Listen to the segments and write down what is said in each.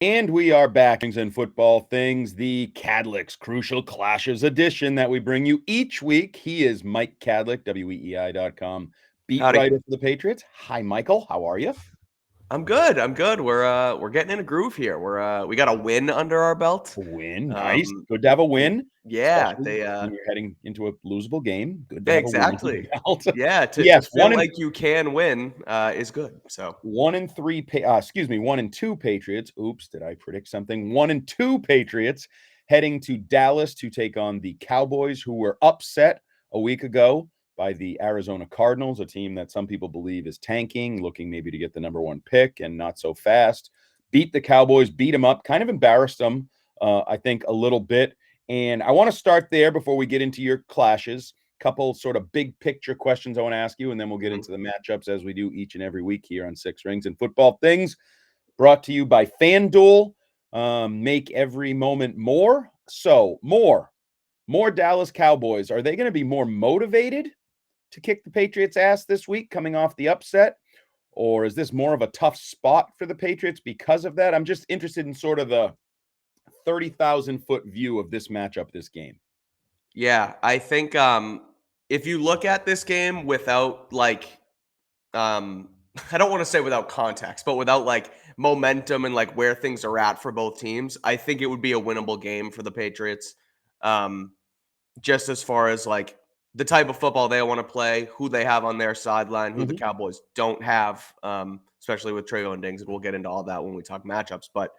And we are back in football things, the Cadlick's Crucial Clashes edition that we bring you each week. He is Mike Cadlick, weei.com, beat Howdy. writer for the Patriots. Hi, Michael. How are you? I'm good. I'm good. We're getting in a groove here. We got a win under our belt. A win. Nice. Um Good to have a and win, yeah, especially they when you're heading into a losable game. Good to have a win under exactly. the belt. Yeah, to Yes, feel like you can win is good. So 1-3 1-2 Patriots. Oops, did I predict something? 1-2 Patriots heading to Dallas to take on the Cowboys, who were upset a week ago by the Arizona Cardinals, a team that some people believe is tanking, looking maybe to get the number one pick and not so fast. Beat the Cowboys, beat them up, kind of embarrassed them, I think, a little bit. And I want to start there before we get into your clashes. Couple sort of big picture questions I want to ask you, and then we'll get mhm. into the matchups as we do each and every week here on Six Rings and Football Things, brought to you by FanDuel. Make every moment more. So more Dallas Cowboys. Are they going to be more motivated to kick the Patriots' ass this week, coming off the upset? Or is this more of a tough spot for the Patriots because of that? I'm just interested in sort of the 30,000-foot view of this matchup, this game. Yeah, I think if you look at this game without um I don't want to say without context, but without like momentum and like where things are at for both teams, I think it would be a winnable game for the Patriots. Um just as far as like the type of football they want to play, who they have on their sideline, who the Mhm. Cowboys don't have, especially with Trayvon Diggs, and we'll get into all that when we talk matchups. But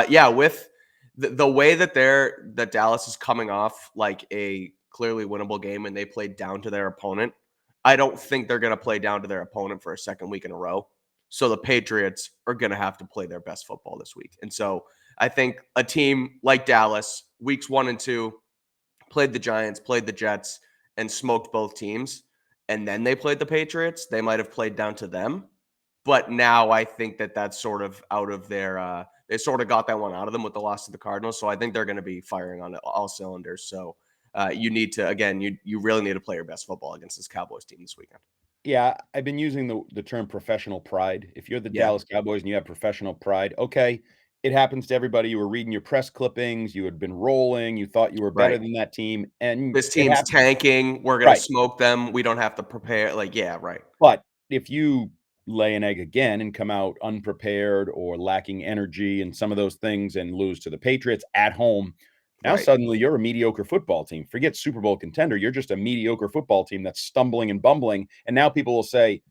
yeah, with the way that Dallas is coming off like a clearly winnable game, and they played down to their opponent, I don't think they're going to play down to their opponent for a second week in a row. So the Patriots are going to have to play their best football this week, and so I think a team like Dallas, weeks 1 and 2 played the Giants, played the Jets, and smoked both teams, and then they played the Patriots, they might have played down to them. But now I think that that's sort of out of their. They sort of got that one out of them with the loss to the Cardinals. So I think they're going to be firing on all cylinders. So you need to again, you really need to play your best football against this Cowboys team this weekend. Yeah, I've been using the term professional pride. If you're the Yeah, Dallas Cowboys and you have professional pride, okay, it happens to everybody. You were reading your press clippings, you had been rolling, you thought you were better right. than that team, and This it team's happened. tanking. We're gonna Right. smoke them. We don't have to prepare. Like, yeah, right, But if you lay an egg again and come out unprepared or lacking energy and some of those things and lose to the Patriots at home, now right, suddenly you're a mediocre football team. Forget Super Bowl contender. You're just a mediocre football team that's stumbling and bumbling. And now people will say,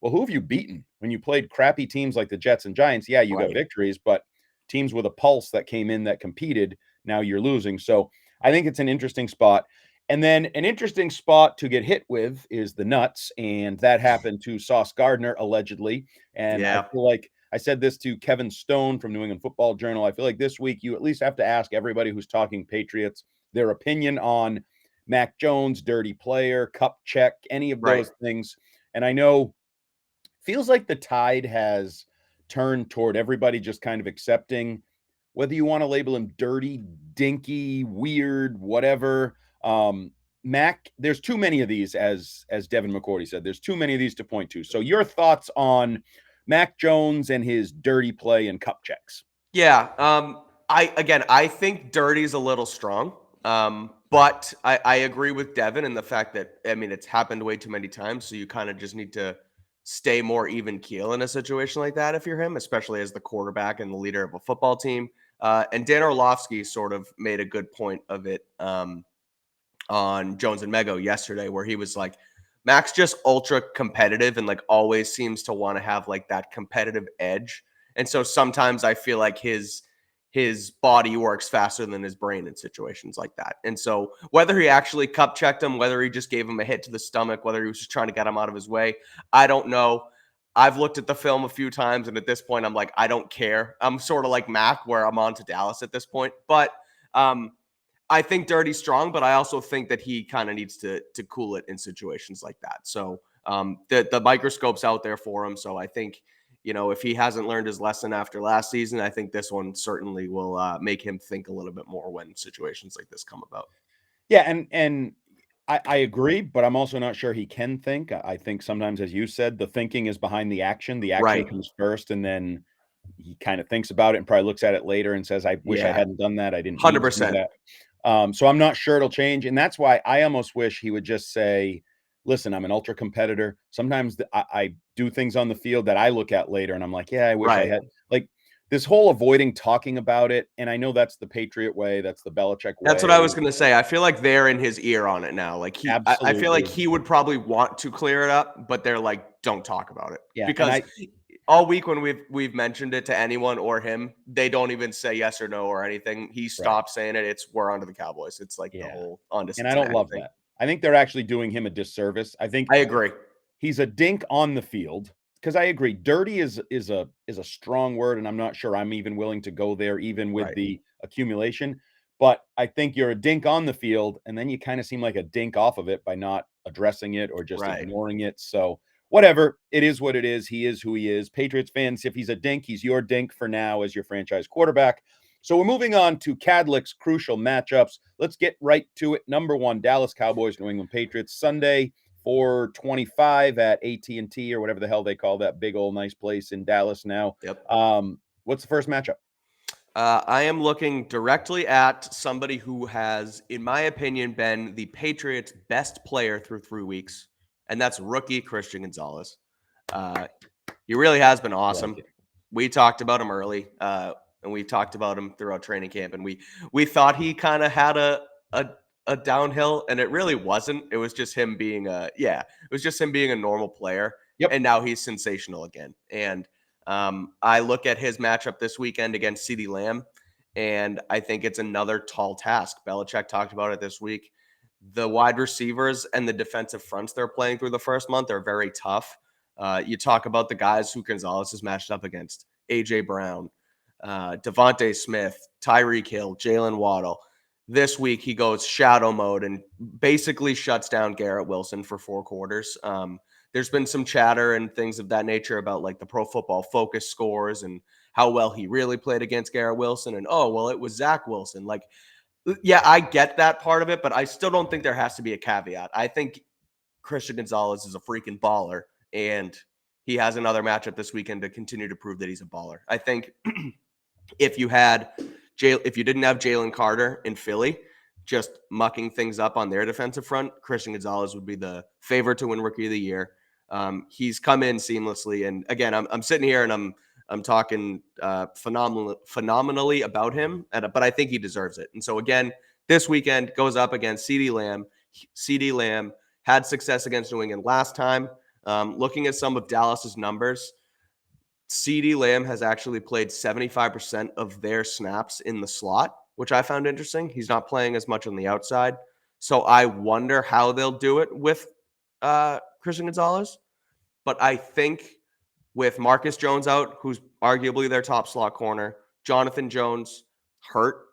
well, who have you beaten when you played crappy teams like the Jets and Giants? Yeah, you got right. victories, but teams with a pulse that came in that competed, now you're losing. So I think it's an interesting spot. And then an interesting spot to get hit with is the nuts. And that happened to Sauce Gardner, allegedly. And I Yeah, feel like I said this to Kevin Stone from New England Football Journal. I feel like this week you at least have to ask everybody who's talking Patriots their opinion on Mac Jones, dirty player, cup check, any of right. those things. And I know feels like the tide has turned toward everybody just kind of accepting whether you want to label him dirty, dinky, weird, whatever. Mac, there's too many of these, as Devin McCourty said. There's too many of these to point to. So your thoughts on Mac Jones and his dirty play and cup checks? Yeah. I think dirty's a little strong. But I agree with Devin in the fact that I mean it's happened way too many times. So you kind of just need to stay more even keel in a situation like that if you're him, especially as the quarterback and the leader of a football team. And Dan Orlovsky sort of made a good point of it on Jones and Mego yesterday, where he was like, Max just ultra competitive and like always seems to want to have like that competitive edge. And so sometimes I feel like his body works faster than his brain in situations like that. And so whether he actually cup checked him, whether he just gave him a hit to the stomach, whether he was just trying to get him out of his way, I don't know. I've looked at the film a few times, and at this point, I'm like, I don't care. I'm sort of like Mac, where I'm on to Dallas at this point. But um, I think Dirty's strong, but I also think that he kind of needs to cool it in situations like that. So the microscope's out there for him. So I think if he hasn't learned his lesson after last season, I think this one certainly will make him think a little bit more when situations like this come about. Yeah, and I agree, but I'm also not sure he can think. I think sometimes, as you said, the thinking is behind the action. The action Right. comes first, and then he kind of thinks about it and probably looks at it later and says, I wish I Yeah, hadn't done that. I didn't need to do 100%. that. So I'm not sure it'll change. And that's why I almost wish he would just say, listen, I'm an ultra competitor. Sometimes I do things on the field that I look at later and I'm like, yeah, I wish I Right. had. Like this whole avoiding talking about it. And I know that's the Patriot way. That's the Belichick That's what I was way. gonna say. I feel like they're in his ear on it now. Like I feel like Absolutely. he would probably want to clear it up, but they're like, don't talk about it Yeah. And because all week when we've mentioned it to anyone or him, they don't even say yes or no or anything. He right. stopped saying it. It's we're on to the Cowboys. It's like the Yeah. whole on to And I don't Cincinnati love thing. that. I think they're actually doing him a disservice. I think I agree. he's a dink on the field because I agree. Dirty is a strong word, and I'm not sure I'm even willing to go there, even with Right. the accumulation. But I think you're a dink on the field, and then you kind of seem like a dink off of it by not addressing it or just Right. ignoring it. So whatever, it is what it is. He is who he is. Patriots fans, if he's a dink, he's your dink for now as your franchise quarterback. So we're moving on to Cadlick's crucial matchups. Let's get right to it. Number one, Dallas Cowboys, New England Patriots, Sunday, 4:25 at AT&T or whatever the hell they call that big old nice place in Dallas now. Yep. What's the first matchup? I am looking directly at somebody who has, in my opinion, been the Patriots' best player through 3 weeks, and that's rookie Christian Gonzalez. Uh, he really has been I like awesome. it. We talked about him early, and we talked about him throughout training camp, and we thought he kind of had a a downhill, and it really wasn't. It was just him being it was just him being a normal player, Yep. and now he's sensational again. And I look at his matchup this weekend against CeeDee Lamb, and I think it's another tall task. Belichick talked about it this week. The wide receivers and the defensive fronts they're playing through the first month are very tough. You talk about the guys who Gonzalez is matched up against: AJ Brown, Devontae Smith, Tyreek Hill, Jalen Waddle. This week he goes shadow mode and basically shuts down Garrett Wilson for 4 quarters. There's been some chatter and things of that nature about like the Pro Football Focus scores and how well he really played against Garrett Wilson. And oh, well, it was Zach Wilson. Like, yeah, I get that part of it, but I still don't think there has to be a caveat. I think Christian Gonzalez is a freaking baller, and he has another matchup this weekend to continue to prove that he's a baller. I think if you had if you didn't have Jalen Carter in Philly just mucking things up on their defensive front, Christian Gonzalez would be the favorite to win Rookie of the Year. He's come in seamlessly, and again, I'm sitting here and I'm talking phenomenally about him, but I think he deserves it. And so again, this weekend goes up against CeeDee Lamb. CeeDee Lamb had success against New England last time. Looking at some of Dallas's numbers, CeeDee Lamb has actually played 75% of their snaps in the slot, which I found interesting. He's not playing as much on the outside. So I wonder how they'll do it with Christian Gonzalez. But I think with Marcus Jones out, who's arguably their top slot corner, Jonathan Jones hurt.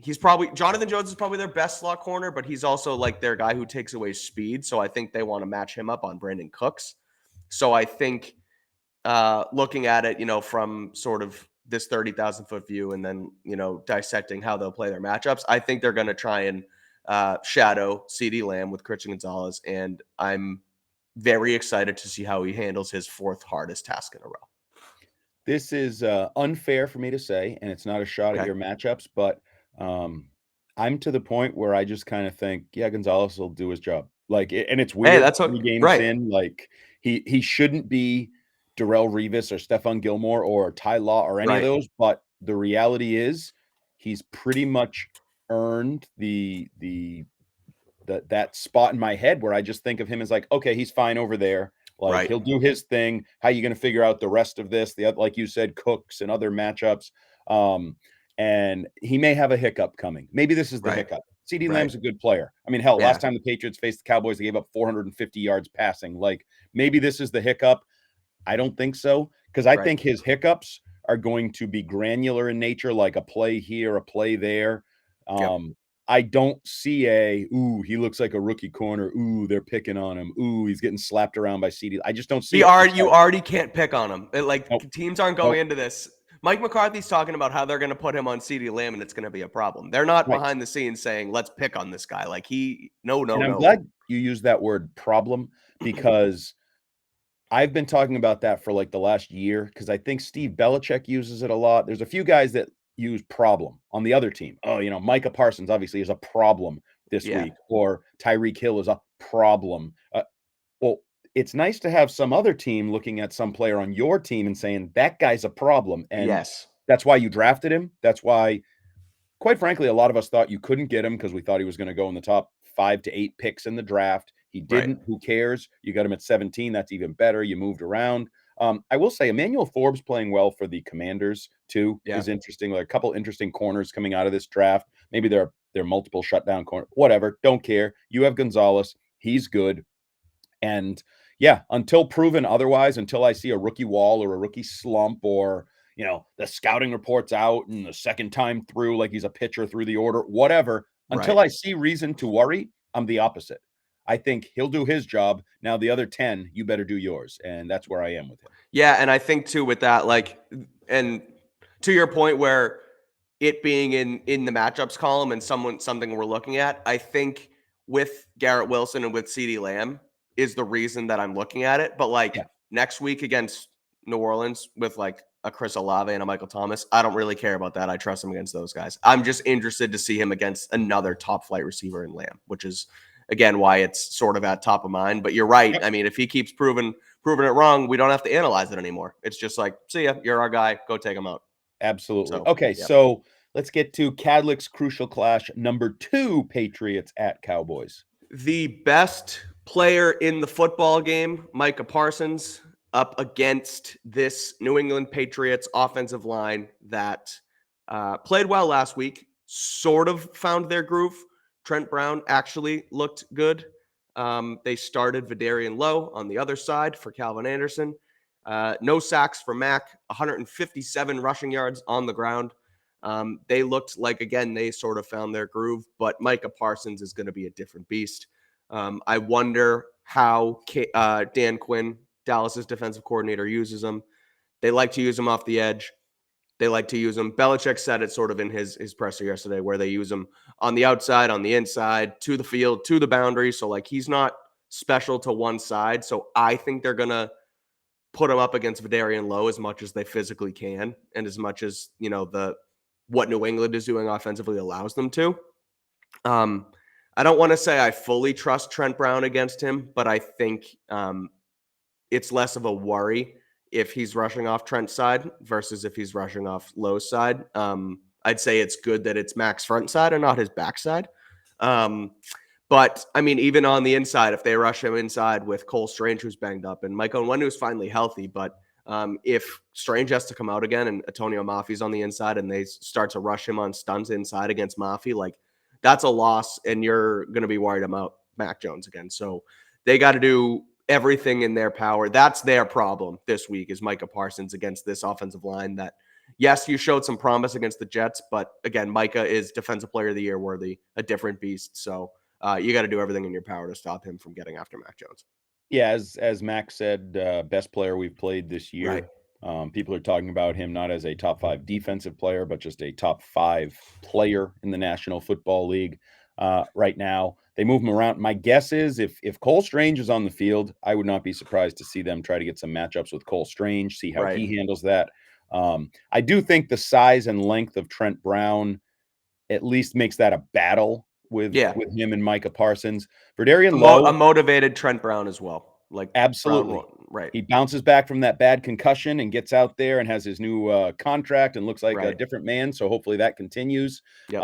Jonathan Jones is probably their best slot corner, but he's also like their guy who takes away speed. So I think they want to match him up on Brandon Cooks. So I think looking at it, from sort of this 30,000-foot view and then, dissecting how they'll play their matchups, I think they're going to try and shadow CeeDee Lamb with Christian Gonzalez. And I'm very excited to see how he handles his fourth hardest task in a row. This is unfair for me to say, and it's not a shot at Okay. your matchups, but I'm to the point where I just kind of think, yeah, Gonzalez will do his job. Like, and it's Hey, weird. that's what, 3 games right. in, like he shouldn't be Darrell Revis or Stephon Gilmore or Ty Law or any of Right. those. But the reality is, he's pretty much earned that spot in my head where I just think of him as like, okay, he's fine over there. Like Right. he'll do his thing. How you going to figure out the rest of this? The like you said, Cooks and other matchups. And he may have a hiccup coming. Maybe this is the Right. hiccup. CeeDee Right. Lamb's a good player. I mean, hell, Yeah. last time the Patriots faced the Cowboys, they gave up 450 yards passing. Like maybe this is the hiccup. I don't think so because I Right. think his hiccups are going to be granular in nature, like a play here, a play there. Yep. I don't see ooh, he looks like a rookie corner. Ooh, they're picking on him. Ooh, he's getting slapped around by CD. I just don't see it. I'm You sorry. already can't pick on him. Nope. Teams aren't going Nope. into this. Mike McCarthy's talking about how they're going to put him on CeeDee Lamb and it's going to be a problem. They're not Right. behind the scenes saying, let's pick on this guy. Like no, no, And I'm no. glad you used that word problem because I've been talking about that for like the last year because I think Steve Belichick uses it a lot. There's a few guys that use problem on the other team. Oh, Micah Parsons obviously is a problem this Yeah, week, or Tyreek Hill is a problem. Well, it's nice to have some other team looking at some player on your team and saying that guy's a problem. And yes, that's why you drafted him. That's why, quite frankly, a lot of us thought you couldn't get him because we thought he was going to go in the top 5 to 8 picks in the draft. He right. didn't. Who cares? You got him at 17. That's even better. You moved around. I will say Emmanuel Forbes playing well for the Commanders too Yeah, is interesting. Like a couple interesting corners coming out of this draft. Maybe they're multiple shutdown corner. Whatever. Don't care. You have Gonzalez. He's good. And yeah, until proven otherwise, until I see a rookie wall or a rookie slump, or the scouting reports out and the second time through, like he's a pitcher through the order, whatever, until right. I see reason to worry, I'm the opposite. I think he'll do his job. Now the other 10, you better do yours. And that's where I am with him. Yeah, and I think too with that, like, and to your point where it being in the matchups column and something we're looking at, I think with Garrett Wilson and with CeeDee Lamb is the reason that I'm looking at it. But like Yeah, next week against New Orleans with like a Chris Olave and a Michael Thomas, I don't really care about that. I trust him against those guys. I'm just interested to see him against another top flight receiver in Lamb, which is again why it's sort of at top of mind. But you're right. yep, I mean, if he keeps proving it wrong, we don't have to analyze it anymore. It's just like, see ya, you're our guy. Go take him out. absolutely. So Okay, yeah. so let's get to Cadlick's crucial clash number 2, Patriots at Cowboys. The best player in the football game, Micah Parsons, up against this New England Patriots offensive line that played well last week, sort of found their groove. Trent Brown actually looked good. They started Vidarian Lowe on the other side for Calvin Anderson. No sacks for Mack, 157 rushing yards on the ground. They looked like, again, they sort of found their groove, but Micah Parsons is going to be a different beast. I wonder how Dan Quinn, Dallas's defensive coordinator, uses him. They like to use him off the edge. They like to use him. Belichick said it sort of in his presser yesterday, where they use him on the outside, on the inside, to the field, to the boundary. So like he's not special to one side. So I think they're gonna put him up against Vidarian Lowe as much as they physically can, and as much as the what New England is doing offensively allows them to. Um, I don't want to say I fully trust Trent Brown against him, but I think it's less of a worry if he's rushing off Trent's side versus if he's rushing off Lowe's side. I'd say it's good that it's Mac's front side and not his back side. Um, but I mean, even on the inside, if they rush him inside with Cole Strange, who's banged up, and Mike Onwenu is finally healthy, but if Strange has to come out again and Antonio Mafi's on the inside and they start to rush him on stunts inside against Mafi, like that's a loss, and you're going to be worried about Mac Jones again. So they got to do everything in their power. That's their problem this week is Micah Parsons against this offensive line that, yes, you showed some promise against the Jets, but again, Micah is Defensive Player of the Year worthy, a different beast. So you got to do everything in your power to stop him from getting after Mac Jones. Yeah, as Max said, best player we've played this Right. year. People are talking about him not as a top 5 defensive player, but just a top 5 player in the National Football League right now. They move him around. My guess is if Cole Strange is on the field, I would not be surprised to see them try to get some matchups with Cole Strange, see how Right. he handles that. I do think the size and length of Trent Brown at least makes that a battle with Yeah. him and Micah Parsons. Verdarian Lowe, A motivated Trent Brown as well. Like Brown absolutely. won't. Right. He bounces back from that bad concussion and gets out there and has his new contract and looks like a Right. different man. So hopefully that continues. Yep.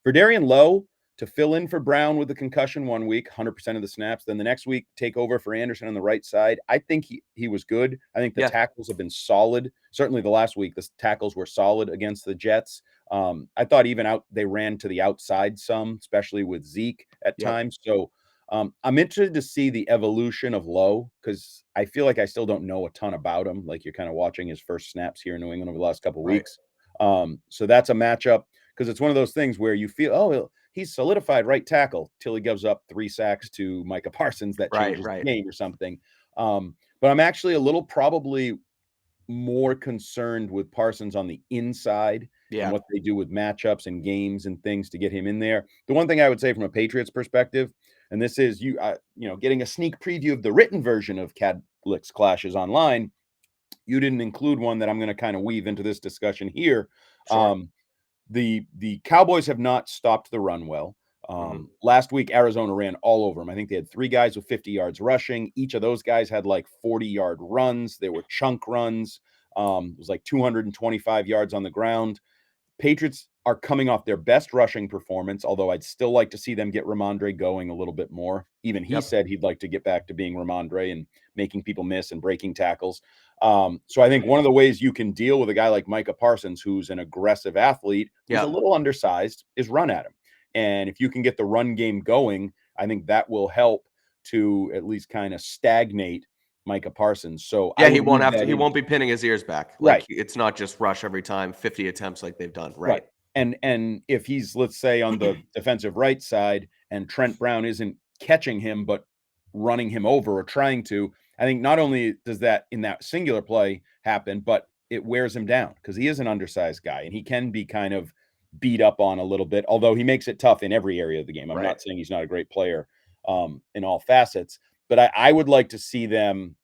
Verdarian Lowe to fill in for Brown with the concussion one week, 100% of the snaps. Then the next week, take over for Anderson on the right side. I think he was good. I think the Yeah. tackles have been solid. Certainly the last week, the tackles were solid against the Jets. I thought even they ran to the outside some, especially with Zeke at Yep. times. So I'm interested to see the evolution of Lowe because I feel like I still don't know a ton about him. Like you're kind of watching his first snaps here in New England over the last couple of Right. weeks. So that's a matchup because it's one of those things where you feel, oh, he's solidified right tackle till he gives up 3 sacks to Micah Parsons that Right. changes Right. the game or something. But I'm actually a little probably more concerned with Parsons on the inside and Yeah. what they do with matchups and games and things to get him in there. The one thing I would say from a Patriots perspective, and this is getting a sneak preview of the written version of Cadlick's clashes online. You didn't include one that I'm going to kind of weave into this discussion here. Sure. The Cowboys have not stopped the run well. Hmm. Last week, Arizona ran all over them. I think they had 3 guys with 50 yards rushing. Each of those guys had like 40-yard runs. They were chunk runs. It was like 225 yards on the ground. Patriots are coming off their best rushing performance, although I'd still like to see them get Ramondre going a little bit more. Even he Yep. said he'd like to get back to being Ramondre and making people miss and breaking tackles. So I think one of the ways you can deal with a guy like Micah Parsons, who's an aggressive athlete, who's a Yep. little undersized, is run at him. And if you can get the run game going, I think that will help to at least kind of stagnate Micah Parsons. So I Yeah, he would won't weave have to. that He in. won't be pinning his ears back. Like Right. it's not just rush every time, 50 attempts like they've done. Right. Right. And if he's, let's say, on the defensive right side and Trent Brown isn't catching him but running him over or trying to, I think not only does that in that singular play happen, but it wears him down because he is an undersized guy and he can be kind of beat up on a little bit, although he makes it tough in every area of the game. I'm Right. not saying he's not a great player in all facets, but I would like to see them,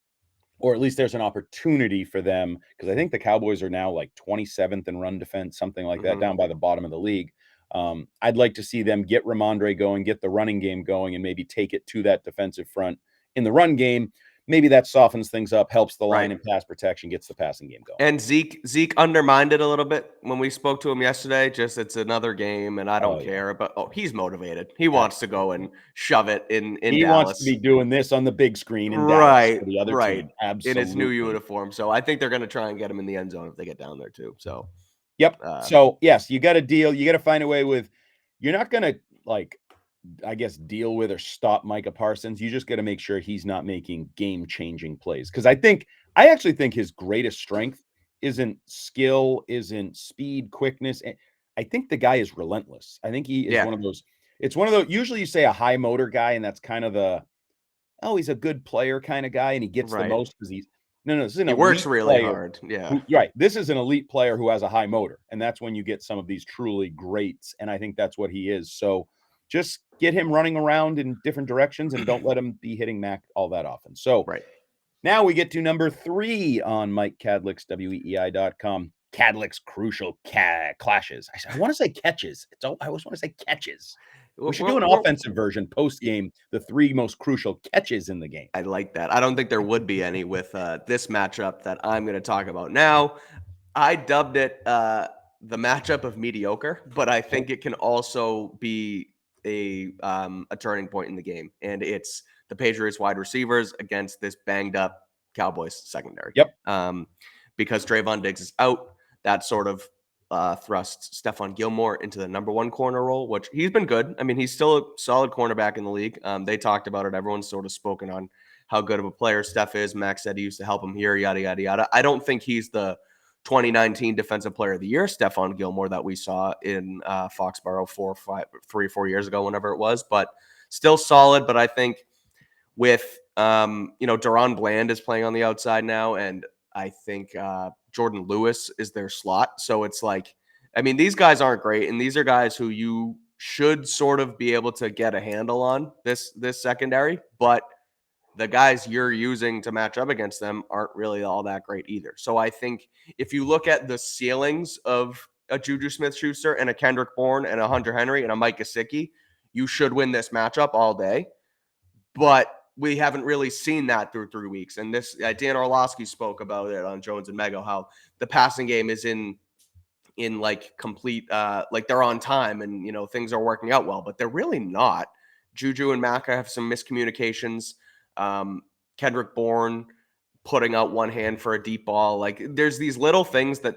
or at least there's an opportunity for them, because I think the Cowboys are now like 27th in run defense, something like that, Hmm. down by the bottom of the league. I'd like to see them get Ramondre going, get the running game going, and maybe take it to that defensive front in the run game. Maybe that softens things up, helps the line Right. in pass protection, gets the passing game going. And Zeke undermined it a little bit when we spoke to him yesterday. Just it's another game, and I Oh, don't yeah, care. But he's motivated. He wants to go and absolutely. shove it in He wants to Dallas. be doing this on the big screen in Dallas Right, for the other right. team. In his new Absolutely. uniform. So I think they're going to try and get him in the end zone if they get down there too. So, Yep. uh, So, yes, you got to deal. You got to find a way with, you're not going to like, I guess, deal with or stop Micah Parsons. You just got to make sure he's not making game-changing plays. Because I actually think his greatest strength isn't skill, isn't speed, quickness. I think the guy is relentless. I think he is yeah, one of those. It's one of those. Usually, you say a high motor guy, and that's kind of the, oh, he's a good player kind of guy, and he gets the right. most because he's no. This is an He works elite really player hard. Yeah. who, right? This is an elite player who has a high motor, and that's when you get some of these truly greats. And I think that's what he is. So just get him running around in different directions, and don't let him be hitting Mac all that often. So Right. now we get to number 3 on Mike Cadlick's weei.com. Cadlick's crucial clashes. I want to say catches. I always want to say catches. We should do an We're offensive version post game, the 3 most crucial catches in the game. I like that. I don't think there would be any with this matchup that I'm going to talk about now. I dubbed it the matchup of mediocre, but I Oh, think it can also be a turning point in the game, and it's the Patriots wide receivers against this banged up Cowboys secondary. yep. Um, because Trayvon Diggs is out, that sort of thrusts Stephon Gilmore into the number 1 corner role, which he's been good. I mean, he's still a solid cornerback in the league. They talked about it. Everyone's sort of spoken on how good of a player Steph is. Max said he used to help him here, yada, yada, yada. I don't think he's the 2019 Defensive Player of the Year, Stephon Gilmore, that we saw in Foxborough 3 or 4 years ago, whenever it was, but still solid. But I think with, Deron Bland is playing on the outside now, and I think Jordan Lewis is their slot. So it's like, I mean, these guys aren't great, and these are guys who you should sort of be able to get a handle on this secondary, but the guys you're using to match up against them aren't really all that great either. So I think if you look at the ceilings of a Juju Smith-Schuster and a Kendrick Bourne and a Hunter Henry and a Mike Gesicki, you should win this matchup all day. But we haven't really seen that through 3 weeks. And this Dan Orlovsky spoke about it on Jones and Mego, how the passing game is in like complete like they're on time and things are working out well, but they're really not. Juju and Maka have some miscommunications. Um, Kendrick Bourne putting out one hand for a deep ball. Like there's these little things that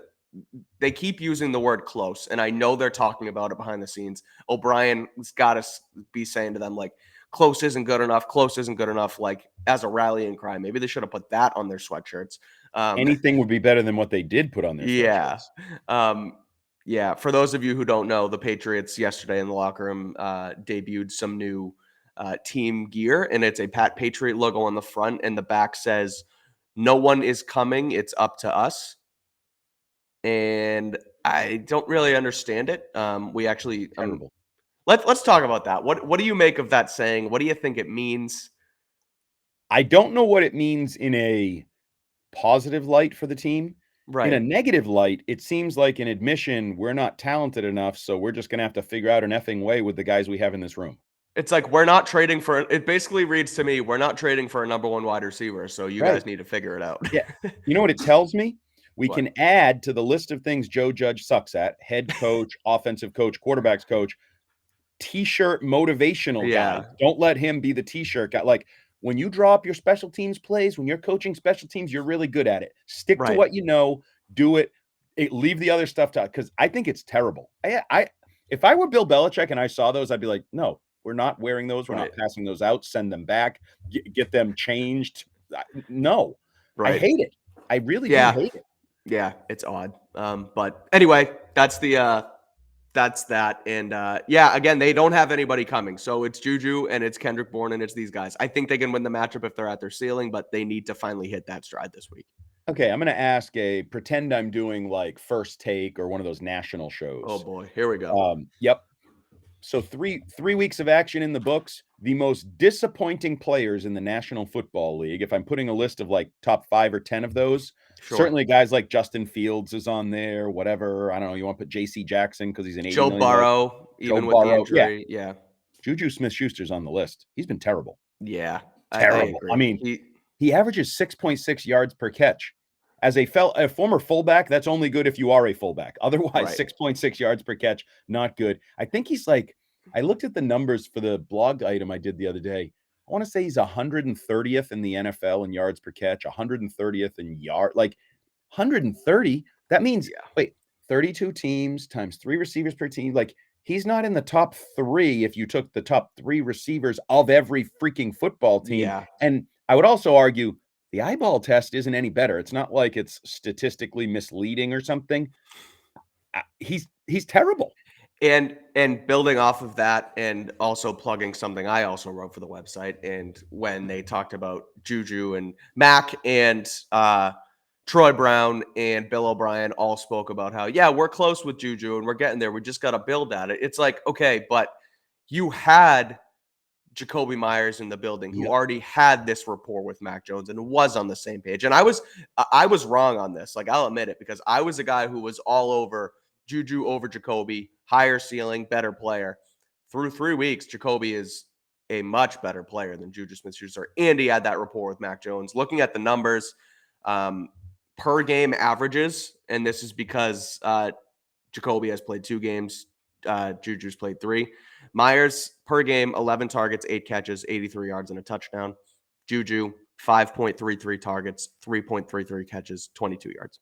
they keep using the word close, and I know they're talking about it behind the scenes. O'Brien's got to be saying to them like, close isn't good enough. Close isn't good enough. Like as a rallying cry, maybe they should have put that on their sweatshirts. Anything would be better than what they did put on their Yeah. sweatshirts. Yeah. For those of you who don't know, the Patriots yesterday in the locker room debuted some new team gear, and it's a Pat Patriot logo on the front, and the back says, "No one is coming. It's up to us." And I don't really understand it. We actually, Terrible. Let's talk about that. What do you make of that saying? What do you think it means? I don't know what it means in a positive light for the team. In a Right. negative light, it seems like an admission we're not talented enough, so we're just gonna have to figure out an effing way with the guys we have in this room. It's like we're not trading for it basically reads to me, we're not trading for a number 1 wide receiver, so you Right. guys need to figure it out. Yeah. You know what it tells me? We What? can add to the list of things Joe Judge sucks at: head coach, offensive coach, quarterbacks coach, T-shirt motivational guy. Yeah. Don't let him be the T-shirt guy. Like, when you draw up your special teams plays, when you're coaching special teams, you're really good at it. Stick to Right. what you know, do it. Leave the other stuff to, because I think it's terrible. If I were Bill Belichick and I saw those, I'd be like, no, we're not wearing those. We're Right. not passing those out. Send them back. Get them changed. No, I Right. hate it. I really do Yeah. hate it. Yeah, it's odd. But anyway, that's that. And yeah, again, they don't have anybody coming. So it's Juju and it's Kendrick Bourne and it's these guys. I think they can win the matchup if they're at their ceiling, but they need to finally hit that stride this week. Okay, I'm gonna ask pretend I'm doing like First Take or one of those national Oh shows. boy, here we go. Yep. So three weeks of action in the books. The most disappointing players in the National Football League. If I'm putting a list of like top 5 or 10 of those, Sure. certainly guys like Justin Fields is on there. Whatever. I don't know. You want to put J.C. Jackson because he's an $80 Joe million. Burrow, Joe even with the Burrow. Yeah. injury. Yeah. Juju Smith-Schuster's on the list. He's been terrible. Yeah. I Terrible. I agree. mean, he averages 6.6 yards per catch. As a former fullback, that's only good if you are a fullback. Otherwise, Right. 6.6 yards per catch, not good. I think he's like, I looked at the numbers for the blog item I did the other day. I want to say he's 130th in the NFL in yards per catch, 130th in like 130. That means, Yeah. wait, 32 teams times 3 receivers per team. Like, he's not in the top 3 if you took the top 3 receivers of every freaking football team. Yeah. And I would also argue the eyeball test isn't any better. It's not like it's statistically misleading or something. He's terrible. And building off of that and also plugging something I also wrote for the website, and when they talked about Juju and Mac and Troy Brown and Bill O'Brien all spoke about how, yeah, we're close with Juju and we're getting there. We just got to build at it. It's like, okay, but you had Jacoby Myers in the building who Yep. already had this rapport with Mac Jones and was on the same page. And I was wrong on this. Like, I'll admit it, because I was a guy who was all over Juju over Jacoby, higher ceiling, better player. Through 3 weeks, Jacoby is a much better player than Juju Smith-Schuster, and he had that rapport with Mac Jones. Looking at the numbers, per game averages, and this is because Jacoby has played 2 games, Juju's played 3. Myers per game, 11 targets, 8 catches, 83 yards, and a touchdown. Juju, 5.33 targets, 3.33 catches, 22 yards.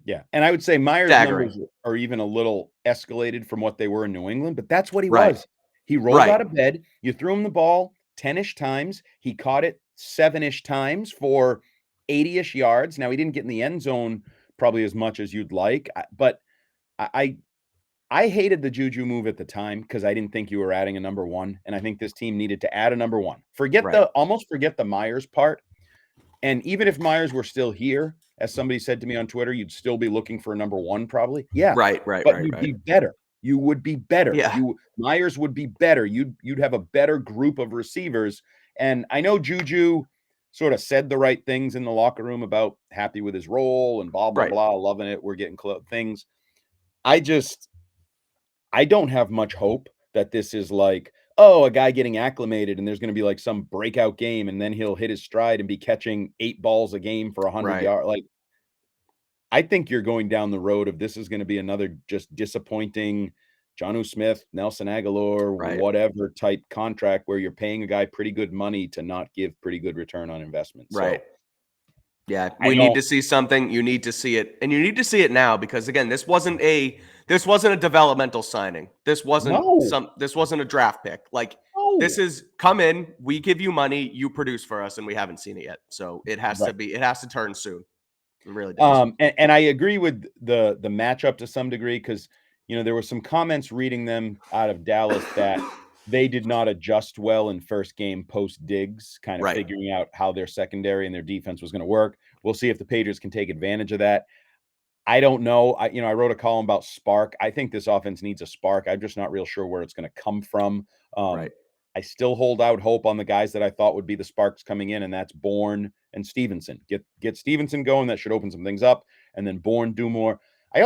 Yeah. And I would say Myers' Staggering. numbers are even a little escalated from what they were in New England, but that's what he Right. was. He rolled Right. out of bed. You threw him the ball 10-ish times. He caught it 7-ish times for 80-ish yards. Now, he didn't get in the end zone probably as much as you'd like, but I hated the Juju move at the time because I didn't think you were adding a number 1, and I think this team needed to add a number 1. Right. Almost forget the Myers part. And even if Myers were still here, as somebody said to me on Twitter, you'd still be looking for a number 1 probably. Yeah, Right. Right. but Right. you'd Right. be better. You would be better. Yeah. Myers would be better. You'd have a better group of receivers. And I know Juju sort of said the right things in the locker room about happy with his role and blah blah Right. blah, loving it. We're getting close things. I don't have much hope that this is like, oh, a guy getting acclimated and there's going to be like some breakout game and then he'll hit his stride and be catching 8 balls a game for 100 Right. yards. Like, I think you're going down the road of this is going to be another just disappointing Jonnu Smith, Nelson Aguilar, Right. whatever type contract where you're paying a guy pretty good money to not give pretty good return on investment. Right. So Yeah, I we need don't to see something. You need to see it, and you need to see it now, because again, this wasn't a developmental signing. This wasn't no, a draft pick. Like, this no. is come in, we give you money, you produce for us, and we haven't seen it yet. So Right. it has to turn soon. It really does. And I agree with the matchup to some degree because there were some comments reading them out of Dallas that they did not adjust well in first game post Diggs, kind of Right. figuring out how their secondary and their defense was going to work. We'll see if the Patriots can take advantage of that. I don't know. I wrote a column about spark. I think this offense needs a spark. I'm just not real sure where it's going to come from. Right. I still hold out hope on the guys that I thought would be the sparks coming in, and that's Bourne and Stevenson. Get Stevenson going. That should open some things up, and then Bourne do more. I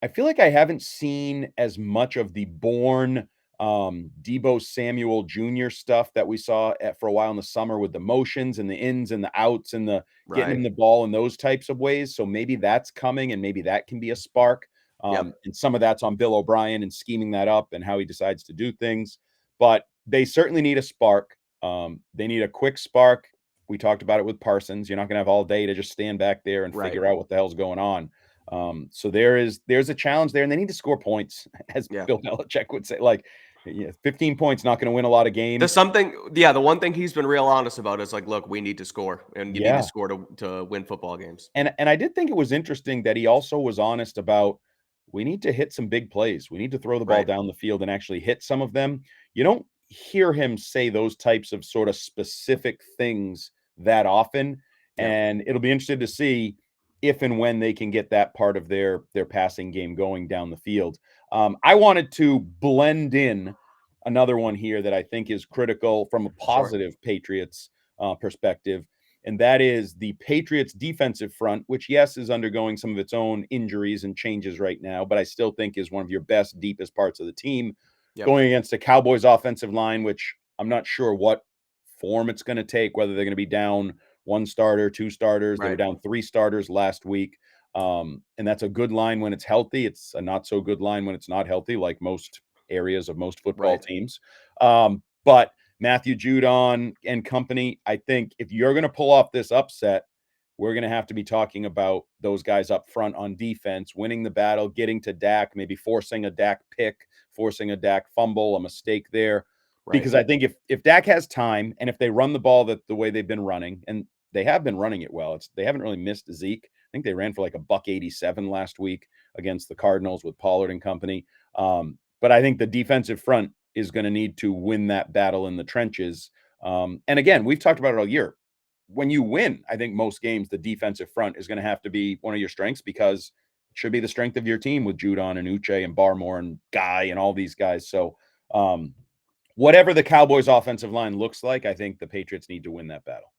feel like I haven't seen as much of the Bourne, Debo Samuel Jr. stuff that we saw for a while in the summer with the motions and the ins and the outs and the getting Right. him the ball in those types of ways. So maybe that's coming and maybe that can be a spark. Yep. And some of that's on Bill O'Brien and scheming that up and how he decides to do things. But they certainly need a spark. They need a quick spark. We talked about it with Parsons. You're not going to have all day to just stand back there and Right. figure out what the hell's going on. So there's a challenge there, and they need to score points, as Yeah. Bill Belichick would say. Like, 15 points not going to win a lot of games. The one thing he's been real honest about is like, look, we need to score, and you need to Yeah, score to win football games. and I did think it was interesting that he also was honest about we need to hit some big plays. We need to throw the ball Right. down the field and actually hit some of them. You don't hear him say those types of sort of specific things that often, Yep. and it'll be interesting to see if and when they can get that part of their passing game going down the field. I wanted to blend in another one here that I think is critical from a Sure. positive Patriots perspective, and that is the Patriots defensive front, which, yes, is undergoing some of its own injuries and changes right now, but I still think is one of your best, deepest parts of the team, Yep. going against the Cowboys offensive line, which I'm not sure what form it's going to take, whether they're going to be down one starter, two starters. They were Right. down three starters last week. And that's a good line when it's healthy. It's a not so good line when it's not healthy, like most areas of most football Right. teams. But Matthew Judon and company, I think if you're going to pull off this upset, we're going to have to be talking about those guys up front on defense, winning the battle, getting to Dak, maybe forcing a Dak pick, forcing a Dak fumble, a mistake there. Right. Because I think if Dak has time and if they run the ball the way they've been running, and they have been running it well, they haven't really missed Zeke. I think they ran for like a buck 87 last week against the Cardinals with Pollard and company. But I think the defensive front is going to need to win that battle in the trenches. And again, we've talked about it all year. When you win, I think most games, the defensive front is going to have to be one of your strengths because it should be the strength of your team with Judon and Uche and Barmore and Guy and all these guys. So, whatever the Cowboys offensive line looks like, I think the Patriots need to win that battle.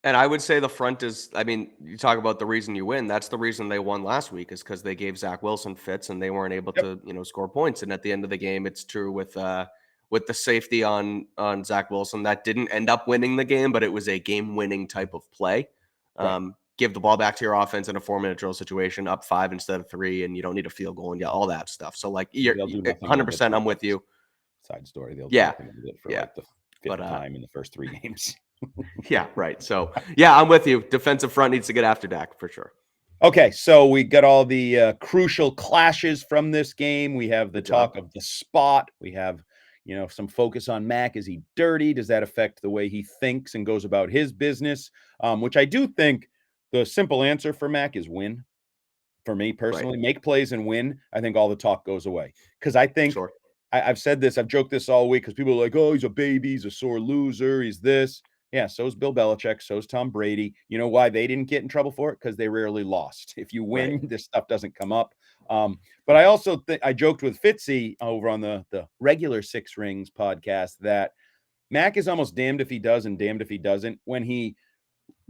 And I would say the front is, I mean, you talk about the reason you win. That's the reason they won last week is because they gave Zach Wilson fits and they weren't able Yep. to, score points. And at the end of the game, it's true with the safety on Zach Wilson. That didn't end up winning the game, but it was a game-winning type of play. Right. Give the ball back to your offense in a 4-minute drill situation, up 5 instead of 3, and you don't need a field goal and all that stuff. So like you're They'll do nothing with it. 100%, I'm with you. Side story. They'll do Yeah. nothing with it for Yeah. like the But fifth time in the first 3 games. yeah, right. So yeah, I'm with you. Defensive front needs to get after Dak for sure. Okay, so we got all the crucial clashes from this game. We have the Good job. talk of the spot. We have, some focus on Mac. Is he dirty? Does that affect the way he thinks and goes about his business? Which I do think the simple answer for Mac is win. For me Right. personally, make plays and win. I think all the talk goes away because I think Sure. I've said this, I've joked this all week because people are like, oh, he's a baby, he's a sore loser, he's this. Yeah, so's Bill Belichick, so's Tom Brady. You know why they didn't get in trouble for it? Because they rarely lost. If you Right. win, this stuff doesn't come up. But I also think I joked with Fitzy over on the regular Six Rings podcast that Mac is almost damned if he does and damned if he doesn't. When he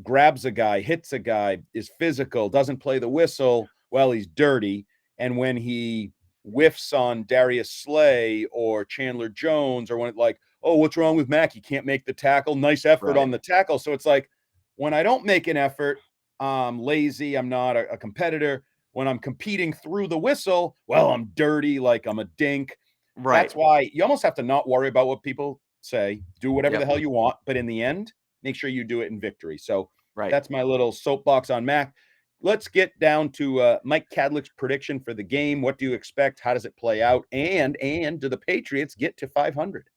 grabs a guy, hits a guy, is physical, doesn't play the whistle, well, he's dirty. And when he whiffs on Darius Slay or Chandler Jones, or when it's like, oh, what's wrong with Mac? He can't make the tackle. Nice effort Right. on the tackle. So it's like when I don't make an effort, I'm lazy. I'm not a competitor. When I'm competing through the whistle, well, I'm dirty, like I'm a dink. Right. That's why you almost have to not worry about what people say. Do whatever the Yep. hell you want. But in the end, make sure you do it in victory. So Right. that's my little soapbox on Mac. Let's get down to Mike Cadlick's prediction for the game. What do you expect? How does it play out? And do the Patriots get to 500?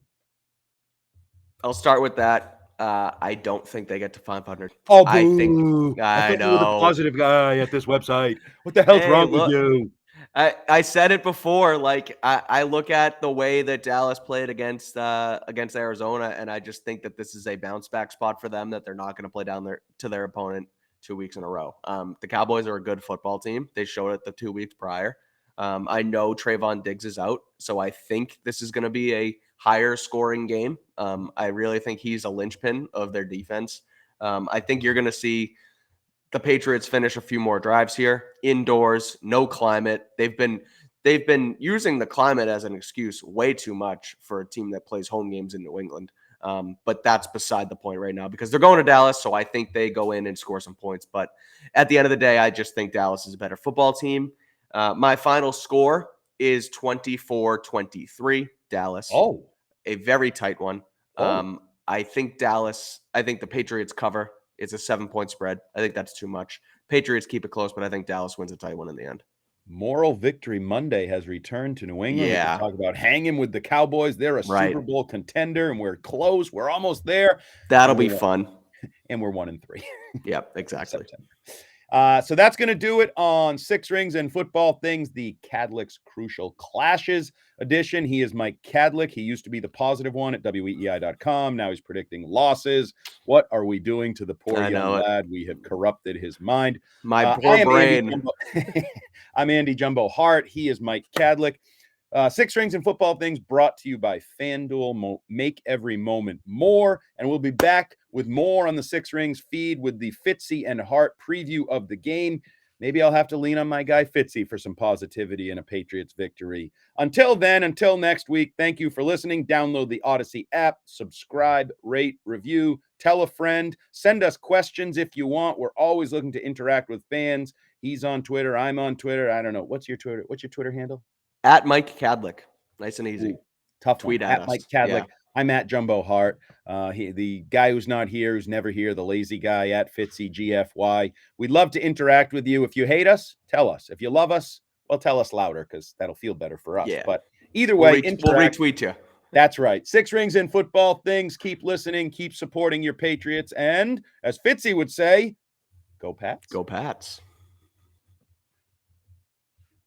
I'll start with that. I don't think they get to 500. Oh, I think boo. I I thought you were the know. positive guy at this website. What the hell's Hey, wrong with look, you? I said it before. Like I look at the way that Dallas played against Arizona, and I just think that this is a bounce back spot for them. That they're not going to play down to their opponent. 2 weeks in a row. The Cowboys are a good football team. They showed it the 2 weeks prior. I know Trayvon Diggs is out, so I think this is going to be a higher scoring game. I really think he's a linchpin of their defense. I think you're going to see the Patriots finish a few more drives here, indoors, no climate. They've been using the climate as an excuse way too much for a team that plays home games in New England. But that's beside the point right now because they're going to Dallas, so I think they go in and score some points. But at the end of the day, I just think Dallas is a better football team. My final score is 24-23, Dallas. Oh, A very tight one. oh. I think the Patriots cover. It's a 7-point spread. I think that's too much. Patriots keep it close, but I think Dallas wins a tight one in the end. Moral Victory Monday has returned to New England. We can Yeah, talk about hanging with the Cowboys. They're a right. Super Bowl contender, and we're close. We're almost there. That'll And be we're fun. and we're 1-3. Yep, exactly. So that's going to do it on Six Rings and Football Things, the Cadlick's Crucial Clashes edition. He is Mike Cadlick. He used to be the positive one at weei.com. Now he's predicting losses. What are we doing to the poor young lad? We have corrupted his mind. My poor brain. I'm Andy Jumbo Hart. He is Mike Cadlick. Six Rings and Football Things brought to you by FanDuel. Make every moment more. And we'll be back with more on the Six Rings feed with the Fitzy and Hart preview of the game. Maybe I'll have to lean on my guy Fitzy for some positivity and a Patriots victory. Until then, until next week, thank you for listening. Download the Odyssey app, subscribe, rate, review, tell a friend, send us questions if you want. We're always looking to interact with fans. He's on Twitter. I'm on Twitter. I don't know. What's your Twitter handle? At Mike Cadlick. Nice and easy. Ooh, tough Tweet one. at At us. Mike Cadlick. Yeah. I'm at Jumbo Hart. The guy who's not here, who's never here, the lazy guy at Fitzy GFY. We'd love to interact with you. If you hate us, tell us. If you love us, well, tell us louder because that'll feel better for us. Yeah. But either way, we'll retweet you. That's right. Six Rings and Football Things. Keep listening. Keep supporting your Patriots. And as Fitzy would say, go Pats. Go Pats.